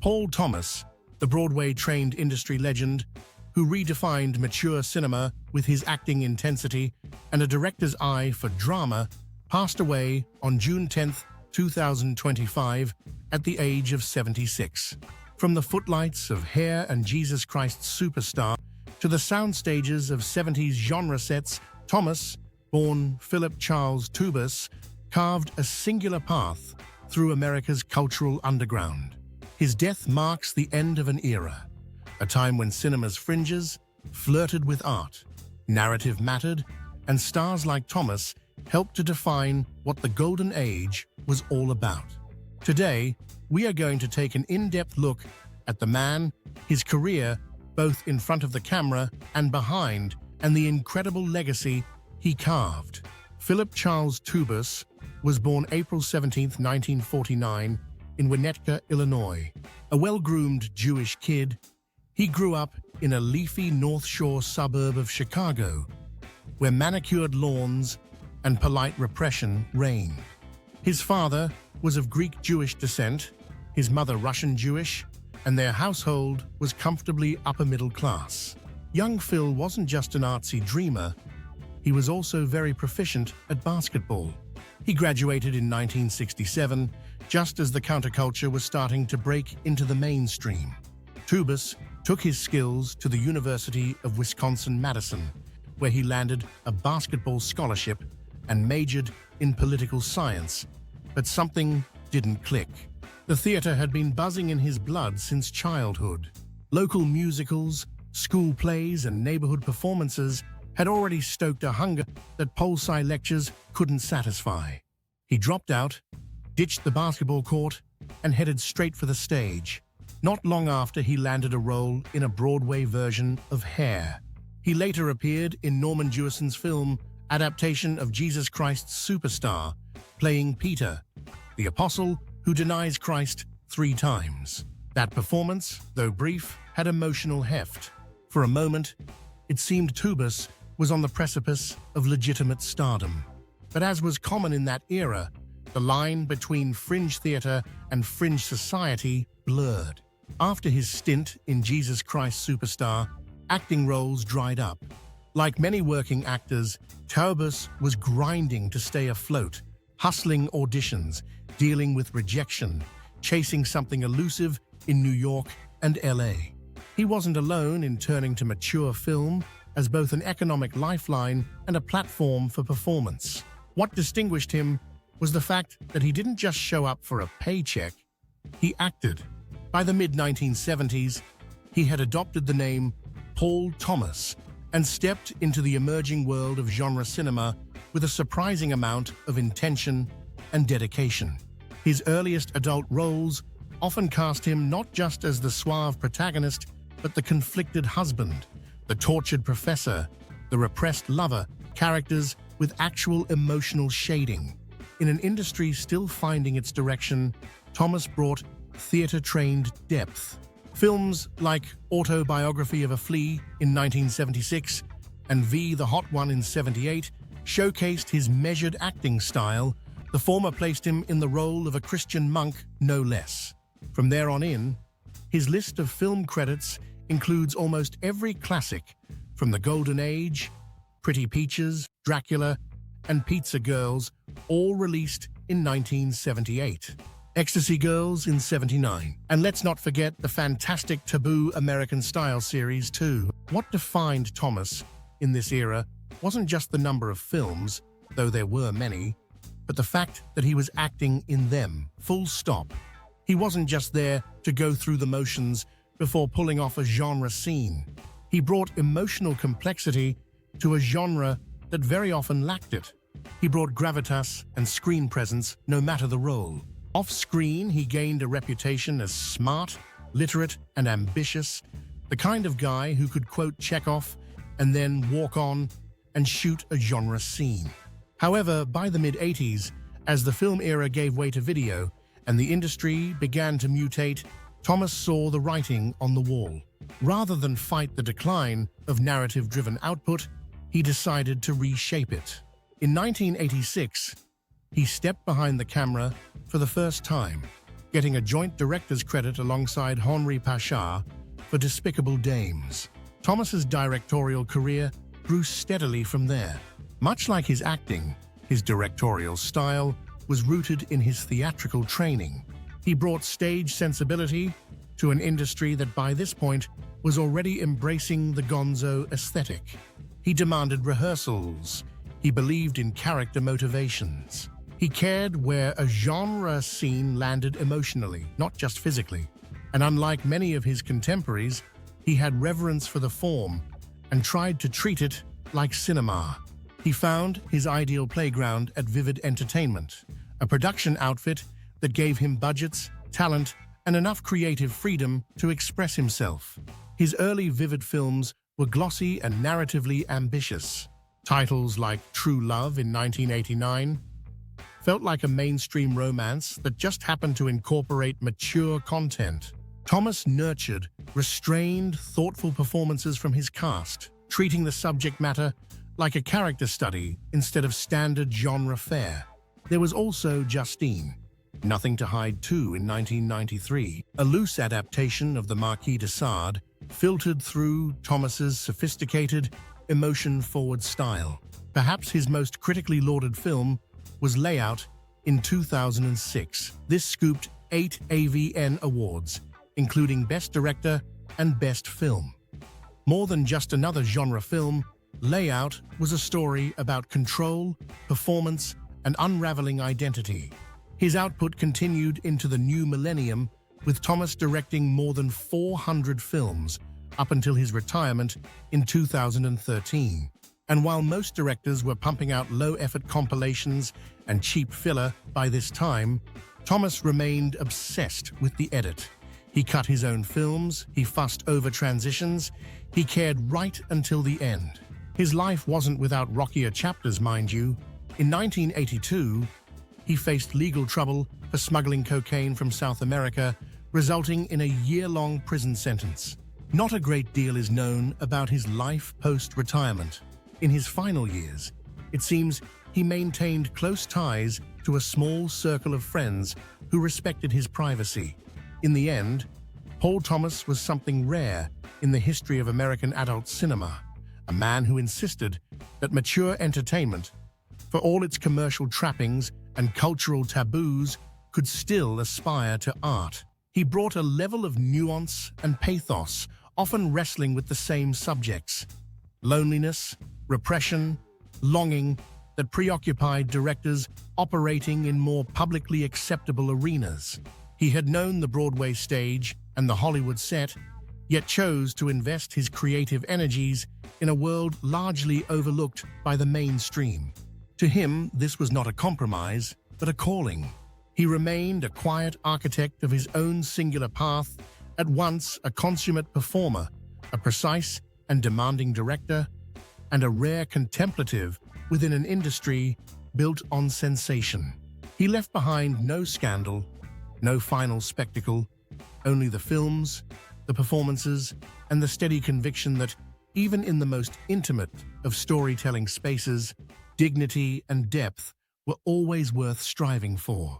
Paul Thomas, the Broadway-trained industry legend, who redefined mature cinema with his acting intensity and a director's eye for drama, passed away on June 10, 2025, at the age of 76. From the footlights of Hair and Jesus Christ Superstar to the sound stages of 70s genre sets, Thomas, born Philip Charles Toubus, carved a singular path through America's cultural underground. His death marks the end of an era, a time when cinema's fringes flirted with art, narrative mattered, and stars like Thomas helped to define what the Golden Age was all about. Today, we are going to take an in-depth look at the man, his career, both in front of the camera and behind, and the incredible legacy he carved. Philip Charles Toubus was born April 17, 1949, in Winnetka, Illinois. A well-groomed Jewish kid, he grew up in a leafy North Shore suburb of Chicago, where manicured lawns and polite repression reigned. His father was of Greek-Jewish descent, his mother Russian-Jewish, and their household was comfortably upper-middle class. Young Phil wasn't just an artsy dreamer, he was also very proficient at basketball. He graduated in 1967, just as the counterculture was starting to break into the mainstream. Toubus took his skills to the University of Wisconsin-Madison, where he landed a basketball scholarship and majored in political science. But something didn't click. The theater had been buzzing in his blood since childhood. Local musicals, school plays, and neighborhood performances had already stoked a hunger that poli-sci lectures couldn't satisfy. He dropped out, ditched the basketball court, and headed straight for the stage. Not long after, he landed a role in a Broadway version of Hair. He later appeared in Norman Jewison's film adaptation of Jesus Christ Superstar, playing Peter, the apostle who denies Christ 3 times. That performance, though brief, had emotional heft. For a moment, it seemed Toubus was on the precipice of legitimate stardom. But as was common in that era, the line between fringe theater and fringe society blurred. After his stint in Jesus Christ Superstar, acting roles dried up. Like many working actors, Toubus was grinding to stay afloat, hustling auditions, dealing with rejection, chasing something elusive in New York and LA. He wasn't alone in turning to mature film as both an economic lifeline and a platform for performance. What distinguished him was the fact that he didn't just show up for a paycheck, he acted. By the mid-1970s, he had adopted the name Paul Thomas and stepped into the emerging world of genre cinema with a surprising amount of intention and dedication. His earliest adult roles often cast him not just as the suave protagonist, but the conflicted husband, the tortured professor, the repressed lover, characters with actual emotional shading. In an industry still finding its direction, Thomas brought theater-trained depth. Films like Autobiography of a Flea in 1976 and V, the Hot One in '78 showcased his measured acting style. The former placed him in the role of a Christian monk, no less. From there on in, his list of film credits includes almost every classic, from The Golden Age, Pretty Peaches, Dracula, and Pizza Girls, all released in 1978. Ecstasy Girls in '79. And let's not forget the fantastic Taboo American Style series too. What defined Thomas in this era wasn't just the number of films, though there were many, but the fact that he was acting in them, full stop. He wasn't just there to go through the motions before pulling off a genre scene. He brought emotional complexity to a genre that very often lacked it. He brought gravitas and screen presence no matter the role. Off-screen, he gained a reputation as smart, literate, and ambitious, the kind of guy who could quote Chekhov and then walk on and shoot a genre scene. However, by the mid-'80s, as the film era gave way to video and the industry began to mutate, Thomas saw the writing on the wall. Rather than fight the decline of narrative-driven output, he decided to reshape it. In 1986, he stepped behind the camera for the first time, getting a joint director's credit alongside Henri Pachard for Despicable Dames. Thomas's directorial career grew steadily from there. Much like his acting, his directorial style was rooted in his theatrical training. He brought stage sensibility to an industry that by this point was already embracing the gonzo aesthetic. He demanded rehearsals. He believed in character motivations. He cared where a genre scene landed emotionally, not just physically. And unlike many of his contemporaries, he had reverence for the form and tried to treat it like cinema. He found his ideal playground at Vivid Entertainment, a production outfit that gave him budgets, talent, and enough creative freedom to express himself. His early Vivid films were glossy and narratively ambitious. Titles like True Love in 1989 felt like a mainstream romance that just happened to incorporate mature content. Toubus nurtured restrained, thoughtful performances from his cast, treating the subject matter like a character study instead of standard genre fare. There was also Justine, Nothing to Hide 2 in 1993, a loose adaptation of the Marquis de Sade, filtered through Toubus's sophisticated, emotion-forward style. Perhaps his most critically lauded film was Layout in 2006. This scooped 8 AVN awards, including Best Director and Best Film. More than just another genre film, Layout was a story about control, performance, and unraveling identity. His output continued into the new millennium, with Toubus directing more than 400 films up until his retirement in 2013. And while most directors were pumping out low-effort compilations and cheap filler by this time, Toubus remained obsessed with the edit. He cut his own films, he fussed over transitions, he cared right until the end. His life wasn't without rockier chapters, mind you. In 1982, he faced legal trouble for smuggling cocaine from South America, resulting in a year-long prison sentence. Not a great deal is known about his life post-retirement. In his final years, it seems he maintained close ties to a small circle of friends who respected his privacy. In the end, Paul Toubus was something rare in the history of American adult cinema, a man who insisted that mature entertainment, for all its commercial trappings and cultural taboos, could still aspire to art. He brought a level of nuance and pathos, often wrestling with the same subjects: loneliness, repression, longing, that preoccupied directors operating in more publicly acceptable arenas. He had known the Broadway stage and the Hollywood set, yet chose to invest his creative energies in a world largely overlooked by the mainstream. To him, this was not a compromise, but a calling. He remained a quiet architect of his own singular path, at once a consummate performer, a precise and demanding director, and a rare contemplative within an industry built on sensation. He left behind no scandal, no final spectacle, only the films, the performances, and the steady conviction that, even in the most intimate of storytelling spaces, dignity and depth were always worth striving for.